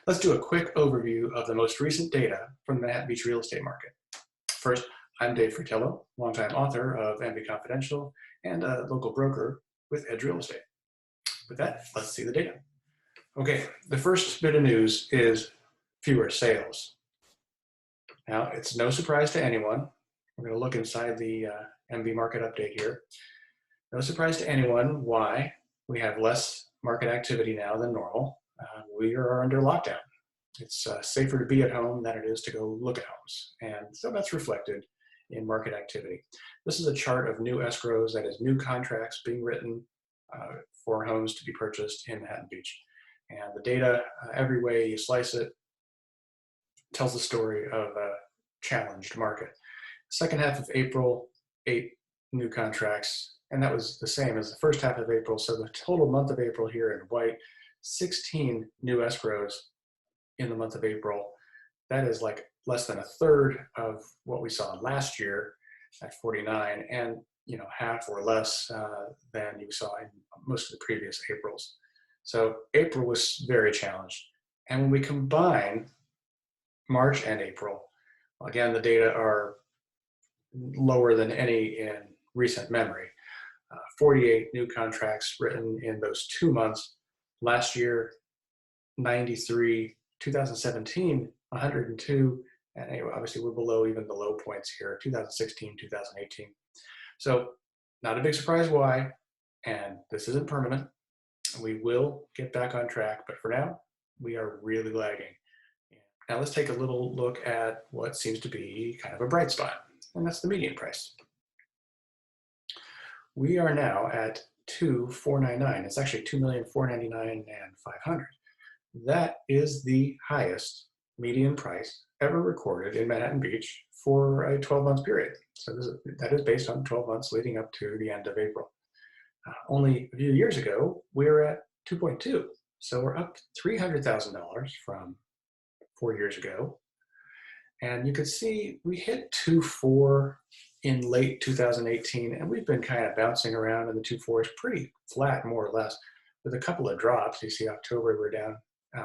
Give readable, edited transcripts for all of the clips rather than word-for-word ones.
Let's do a quick overview of the most recent data from the Manhattan Beach real estate market. First, I'm Dave Fratello, longtime author of MB Confidential and a local broker with Edge Real Estate. With that, let's see the data. Okay, the first bit of news is fewer sales. Now, it's no surprise to anyone. We're going to look inside the MB market update here. No surprise to anyone why we have less market activity now than normal. We are under lockdown. It's safer to be at home than it is to go look at homes. And so that's reflected in market activity. This is a chart of new escrows, that is new contracts being written for homes to be purchased in Manhattan Beach. And the data, every way you slice it, tells the story of a challenged market. Second half of April, 8 new contracts, and that was the same as the first half of April. So the total month of April here in white, 16 new escrows in the month of April. That is like less than a third of what we saw last year at 49, and half or less than you saw in most of the previous Aprils. So April was very challenged. And when we combine March and April, again, the data are lower than any in recent memory. 48 new contracts written in those 2 months. Last year, 93, 2017, 102, and anyway, obviously we're below even the low points here, 2016, 2018. So not a big surprise why, and this isn't permanent. We will get back on track, but for now, we are really lagging. Now let's take a little look at what seems to be kind of a bright spot, and that's the median price. We are now at $2,499. It's actually $2,499,500. That is the highest median price ever recorded in Manhattan Beach for a 12-month period. So that is based on 12 months leading up to the end of April. Only a few years ago, we were at 2.2. So we're up $300,000 from 4 years ago. And you can see we hit 2.4 in late 2018, and we've been kind of bouncing around in the 2.4s, pretty flat, more or less, with a couple of drops. You see October we're down,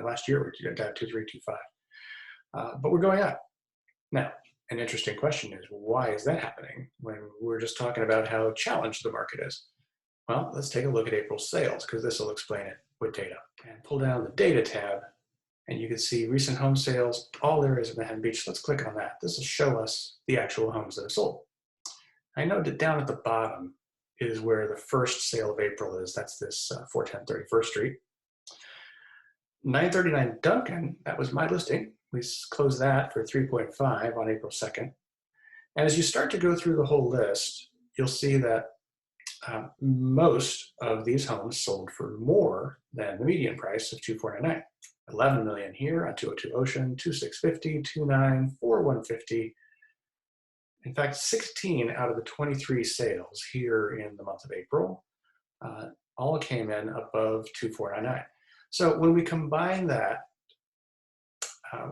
last year we were down 2.3, 2.5. But we're going up. Now, an interesting question is, why is that happening when we're just talking about how challenged the market is? Well, let's take a look at April sales, because this will explain it with data. And pull down the data tab, and you can see recent home sales, all areas of Manhattan Beach. Let's click on that. This will show us the actual homes that have sold. I know that down at the bottom is where the first sale of April is. That's this 410 31st Street. 939 Duncan, that was my listing. We closed that for 3.5 on April 2nd. And as you start to go through the whole list, you'll see that most of these homes sold for more than the median price of $2,499. 11 million here on 202 Ocean, 2,650, 2.9, 4,150. In fact, 16 out of the 23 sales here in the month of April all came in above 2,499. So when we combine that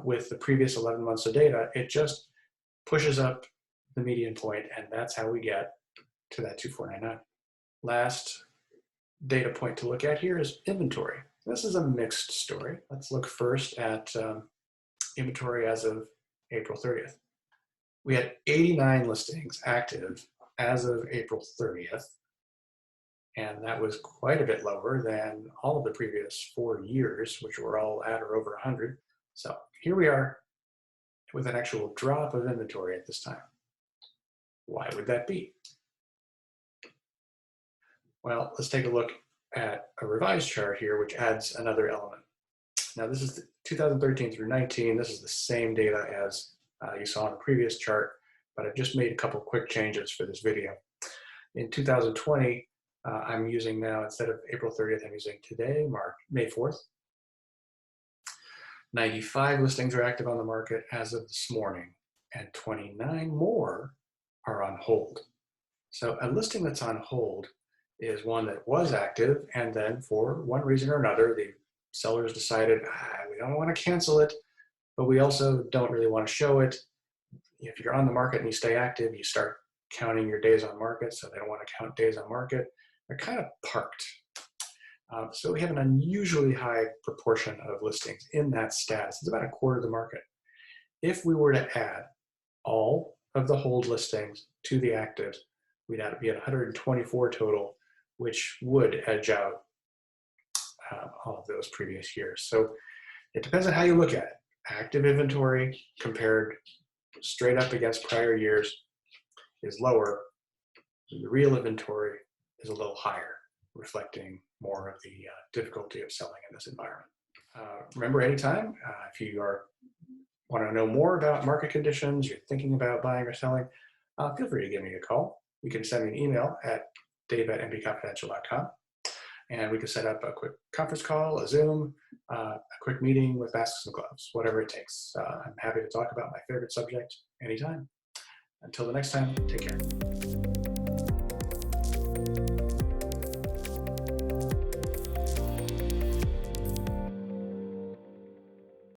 with the previous 11 months of data, it just pushes up the median point, and that's how we get to that 2,499. Last data point to look at here is inventory. This is a mixed story. Let's look first at inventory as of April 30th. We had 89 listings active as of April 30th, and that was quite a bit lower than all of the previous 4 years, which were all at or over 100. So here we are with an actual drop of inventory at this time. Why would that be? Well, let's take a look at a revised chart here, which adds another element. Now, this is 2013 through 19. This is the same data as you saw in the previous chart, but I've just made a couple quick changes for this video. In 2020, I'm using now, instead of April 30th, I'm using today, May 4th. 95 listings are active on the market as of this morning, and 29 more are on hold. So a listing that's on hold is one that was active, and then for one reason or another, the sellers decided, we don't want to cancel it, but we also don't really want to show it. If you're on the market and you stay active, you start counting your days on market, so they don't want to count days on market. They're kind of parked. So we have an unusually high proportion of listings in that status. It's about a quarter of the market. If we were to add all of the hold listings to the actives, we'd be at 124 total, which would edge out all of those previous years. So it depends on how you look at it. Active inventory compared straight up against prior years is lower. The real inventory is a little higher, reflecting more of the difficulty of selling in this environment. Remember, anytime, if you want to know more about market conditions, you're thinking about buying or selling, feel free to give me a call. You can send me an email at dave@mbconfidential.com, and we can set up a quick conference call, a Zoom, a quick meeting with masks and gloves, whatever it takes. I'm happy to talk about my favorite subject anytime. Until the next time, take care.